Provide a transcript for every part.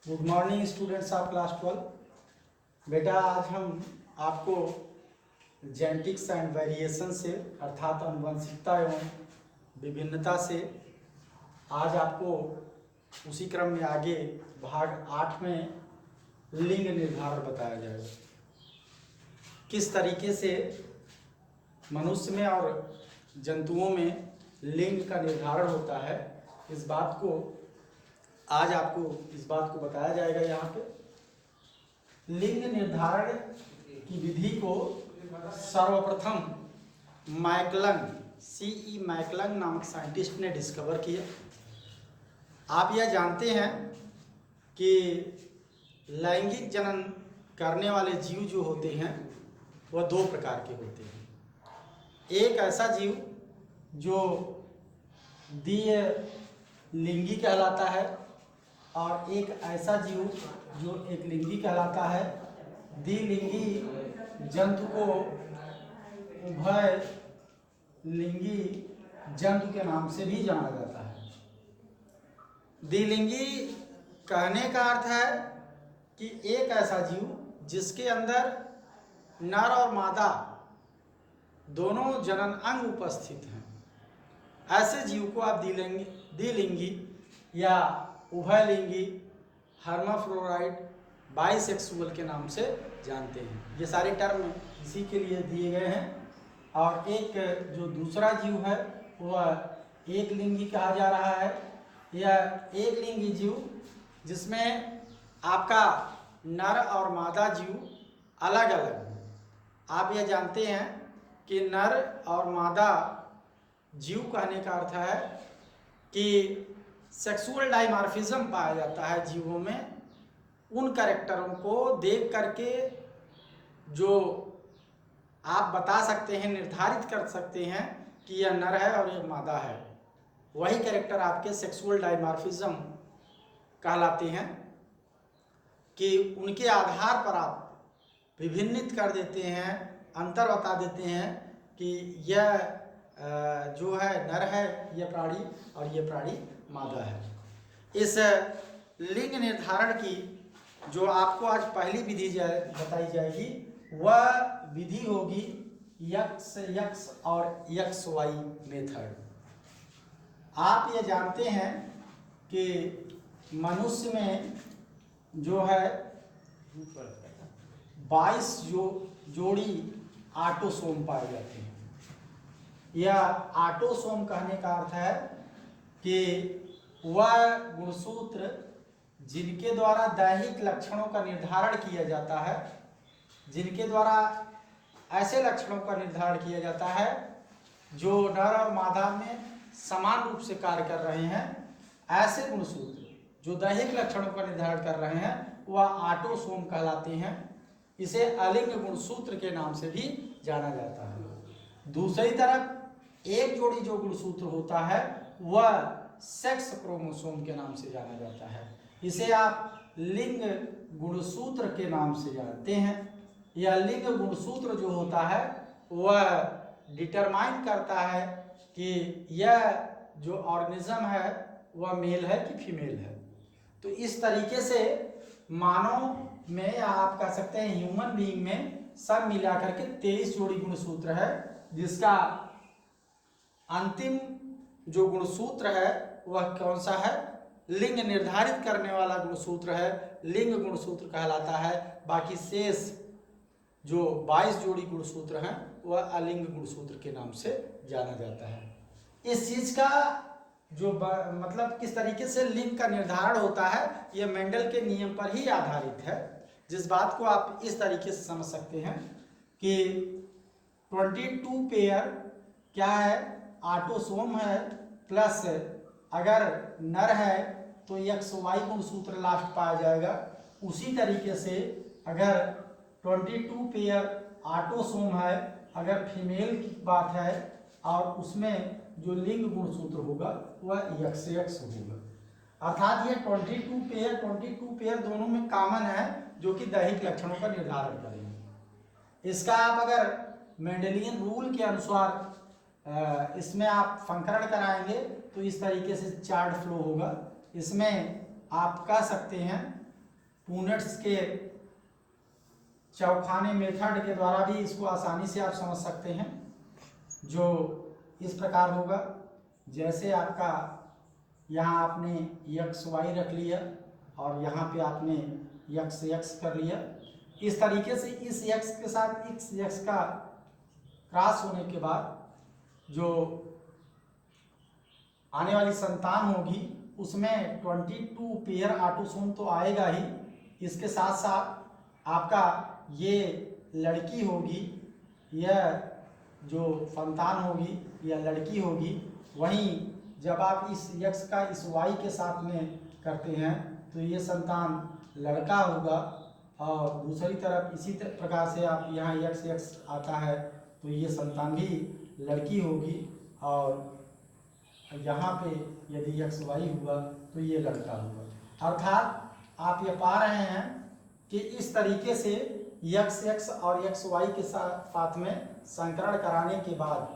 Good morning students of class 12। बेटा आज हम आपको जेनेटिक्स एंड वेरिएशन से अर्थात आनुवंशिकता एवं विभिन्नता से आज आपको उसी क्रम में आगे भाग 8 में लिंग निर्धारण बताया जाएगा। किस तरीके से मनुष्य में और जंतुओं में लिंग का निर्धारण होता है, इस बात को आज आपको इस बात को बताया जाएगा। यहाँ पे लिंग निर्धारण की विधि को सर्वप्रथम मैकलन नामक साइंटिस्ट ने डिस्कवर किया। आप यह जानते हैं कि लैंगिक जनन करने वाले जीव जो होते हैं वह दो प्रकार के होते हैं। एक ऐसा जीव जो द्विलिंगी कहलाता है और एक ऐसा जीव जो एक लिंगी कहलाता है। द्विलिंगी जंतु को उभय लिंगी जंतु के नाम से भी जाना जाता है। द्विलिंगी कहने का अर्थ है कि एक ऐसा जीव जिसके अंदर नर और मादा दोनों जनन अंग उपस्थित हैं, ऐसे जीव को आप द्विलिंगी या उभयलिंगी, हर्माफ्रोडाइट, बाइसेक्सुअल के नाम से जानते हैं। ये सारे टर्म इसी के लिए दिए गए हैं। और एक जो दूसरा जीव है वह एक लिंगी कहा जा रहा है। यह एक लिंगी जीव जिसमें आपका नर और मादा जीव अलग अलग हैं। आप यह जानते हैं कि नर और मादा जीव कहने का अर्थ है कि सेक्सुअल डाइमॉर्फिज्म पाया जाता है जीवों में। उन कैरेक्टरों को देख करके जो आप बता सकते हैं, निर्धारित कर सकते हैं कि यह नर है और यह मादा है, वही कैरेक्टर आपके सेक्सुअल डाइमॉर्फिज्म कहलाते हैं। कि उनके आधार पर आप विभिन्नित कर देते हैं, अंतर बता देते हैं कि यह जो है नर है यह प्राणी और यह प्राणी मादा है। इस लिंग निर्धारण की जो आपको आज पहली विधि बताई जाएगी वह विधि होगी एक्स और XY मेथड। आप ये जानते हैं कि मनुष्य में जो है 22 जोड़ी ऑटोसोम पाए जाते हैं। यह ऑटोसोम कहने का अर्थ है कि वह गुणसूत्र जिनके द्वारा दैहिक लक्षणों का निर्धारण किया जाता है, जिनके द्वारा ऐसे लक्षणों का निर्धारण किया जाता है जो नर और मादा में समान रूप से कार्य कर रहे हैं, ऐसे गुणसूत्र जो दैहिक लक्षणों का निर्धारण कर रहे हैं वह ऑटोसोम कहलाते हैं। इसे अलिंग गुणसूत्र के नाम से भी जाना जाता है। दूसरी तरफ एक जोड़ी जो गुणसूत्र होता है वह सेक्स क्रोमोसोम के नाम से जाना जाता है। इसे आप लिंग गुणसूत्र के नाम से जानते हैं। यह लिंग गुणसूत्र जो होता है वह डिटरमाइन करता है कि यह जो ऑर्गेनिज्म है वह मेल है कि फीमेल है। तो इस तरीके से मानव में या आप कह सकते हैं ह्यूमन बीइंग में सब मिलाकर के 23 जोड़ी गुणसूत्र है, जिसका अंतिम जो गुणसूत्र है वह कौन सा है? लिंग निर्धारित करने वाला गुणसूत्र है, लिंग गुणसूत्र कहलाता है। बाकी शेष जो 22 जोड़ी गुणसूत्र हैं वह अलिंग गुणसूत्र के नाम से जाना जाता है। इस चीज का जो मतलब किस तरीके से लिंग का निर्धारण होता है यह मेंडल के नियम पर ही आधारित है। जिस बात को आप इस तरीके से समझ सकते हैं कि 22 पेयर क्या है? ऑटोसोम है, प्लस अगर नर है तो XY गुणसूत्र लास्ट पाया जाएगा। उसी तरीके से अगर 22 पेयर ऑटोसोम है, अगर फीमेल की बात है और उसमें जो लिंग गुणसूत्र होगा वह XX होगा। अर्थात ये 22 पेयर दोनों में कॉमन है जो कि दैहिक लक्षणों का निर्धारण करेंगे। इसका आप अगर मेंडेलियन रूल के अनुसार इसमें आप फंक्शन कराएंगे तो इस तरीके से चार्ट फ्लो होगा। इसमें आप कह सकते हैं पुनेट्स के चौखाने मेथड के द्वारा भी इसको आसानी से आप समझ सकते हैं, जो इस प्रकार होगा। जैसे आपका यहाँ आपने एक्स वाई रख लिया और यहाँ पे आपने एक्स एक्स कर लिया, इस तरीके से इस एक्स के साथ इस एक्स का क्रॉस होने के बाद जो आने वाली संतान होगी उसमें 22 पेयर ऑटोसोम तो आएगा ही, इसके साथ साथ आपका ये लड़की होगी, यह जो संतान होगी यह लड़की होगी। वहीं जब आप इस x का इस y के साथ में करते हैं तो ये संतान लड़का होगा, और दूसरी तरफ इसी प्रकार से आप यहाँ x आता है तो ये संतान भी लड़की होगी, और यहाँ पे यदि XY हुआ तो ये लड़का होगा। अर्थात आप ये पा रहे हैं कि इस तरीके से XX और XY के साथ में संकरण कराने के बाद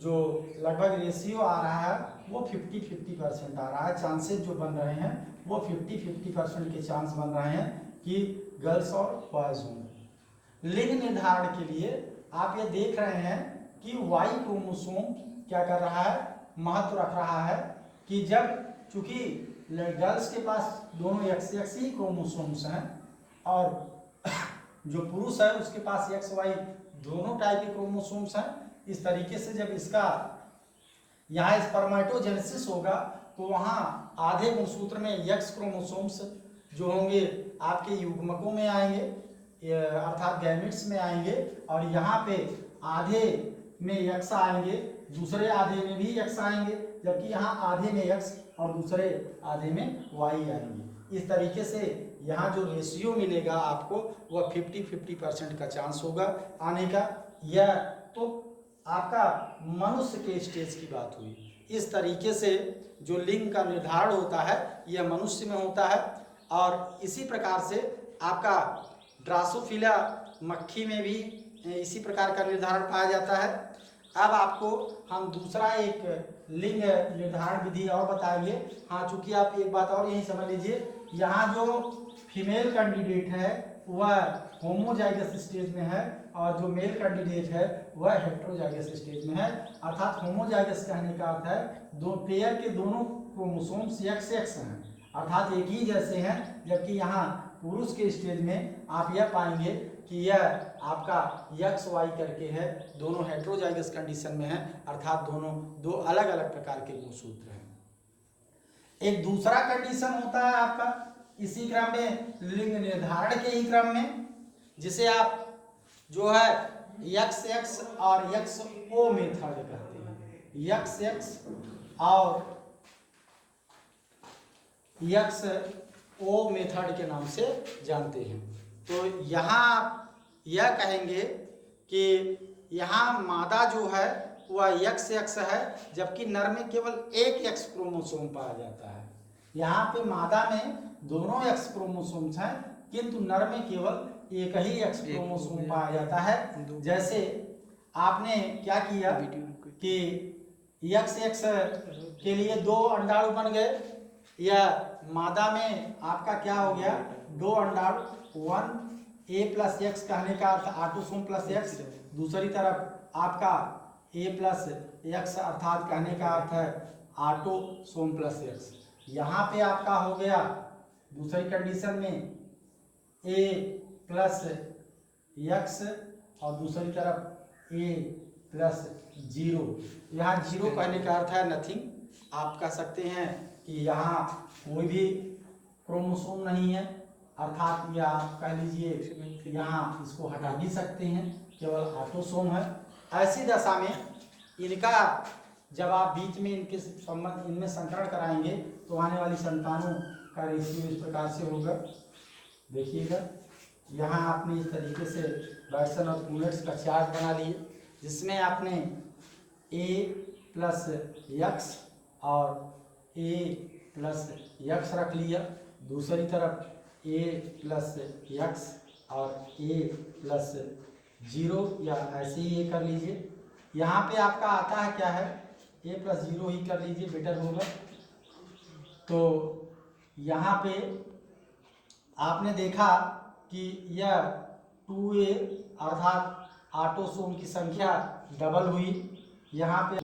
जो लगभग रेशियो आ रहा है वो 50-50% आ रहा है। चांसेस जो बन रहे हैं वो 50-50% के चांस बन रहे हैं कि गर्ल्स और बॉयज होंगे। लिंग निर्धारण के लिए आप ये देख रहे हैं कि Y क्रोमोसोम क्या कर रहा है, महत्व रख रहा है कि जब चूंकि गर्ल्स के पास दोनों XX ही क्रोमोसोम्स हैं और जो पुरुष है उसके पास XY दोनों टाइप के क्रोमोसोम्स हैं, इस तरीके से जब इसका यहाँ स्पर्मेटोजेनेसिस होगा तो वहाँ आधे गुणसूत्र में X क्रोमोसोम्स जो होंगे आपके युग्मकों में आएंगे, अर्थात गैमेट्स में आएंगे, और यहाँ पे आधे में X आएंगे, दूसरे आधे में भी X आएंगे, जबकि यहाँ आधे में X और दूसरे आधे में Y आएंगे। इस तरीके से यहाँ जो रेशियो मिलेगा आपको वह 50-50% का चांस होगा आने का। यह तो आपका मनुष्य के स्टेज की बात हुई। इस तरीके से जो लिंग का निर्धारण होता है यह मनुष्य में होता है, और इसी प्रकार से आपका ड्रासोफिला मक्खी में भी इसी प्रकार का निर्धारण पाया जाता है। अब आपको हम दूसरा एक लिंग निर्धारण विधि और बताएंगे। हाँ, चूंकि आप एक बात और यही समझ लीजिए, यहाँ जो फीमेल कैंडिडेट है वह होमोजाइगस स्टेज में है और जो मेल कैंडिडेट है वह हेटेरोजाइगस स्टेज में है। अर्थात होमोजाइगस कहने का अर्थ है दो पेयर के दोनों क्रोमोसोम्स XX हैं, अर्थात एक ही जैसे हैं, जबकि यहाँ पुरुष के स्टेज में आप यह पाएंगे कि यह आपका XY करके है, दोनों हेटेरोजाइगस कंडीशन में है, अर्थात दोनों दो अलग अलग प्रकार के गुणसूत्र हैं। एक दूसरा कंडीशन होता है आपका इसी क्रम में लिंग निर्धारण के ही क्रम में, जिसे आप जो है XX और XO मेथड कहते हैं। XX और XO मेथड के नाम से जानते हैं। तो यहाँ यह कहेंगे कि यहाँ मादा जो है वह XX है, जबकि नर में केवल एक X क्रोमोसोम पाया जाता है। यहाँ पे मादा में दोनों X क्रोमोसोम्स हैं, किंतु नर में केवल एक ही X क्रोमोसोम पाया जाता है। जैसे आपने क्या किया कि XX के लिए दो अंडाणु बन गए, या मादा में आपका क्या हो गया, दो अंडाणु, 1A+X कहने का अर्थ ऑटोसोम प्लस X, दूसरी तरफ आपका A+X अर्थात कहने का अर्थ है ऑटोसोम प्लस X। यहाँ पे आपका हो गया दूसरी कंडीशन में A+X और दूसरी तरफ A+0। यहाँ 0 कहने का अर्थ है नथिंग। आप कह सकते हैं कि यहाँ कोई भी क्रोमोसोम नहीं है, अर्थात या आप कह लीजिए यहाँ इसको हटा भी सकते हैं, केवल ऑटोसोम है। ऐसी दशा में इनका जब आप बीच में इनके संबंध इनमें संकरण कराएंगे तो आने वाली संतानों का रेशियो इस प्रकार से होगा। देखिएगा यहाँ आपने इस तरीके से बैटसन और पुनेट्स का चार्ट बना लिए, जिसमें आपने A+X और A+X रख लिया, दूसरी तरफ A+X और A+0 या ऐसे ही ये कर लीजिए। यहाँ पे आपका आता है क्या है, A+0 ही कर लीजिए, बेटर होगा। तो यहाँ पे आपने देखा कि यह 2a अर्थात ऑटोसोम की संख्या डबल हुई। यहाँ पे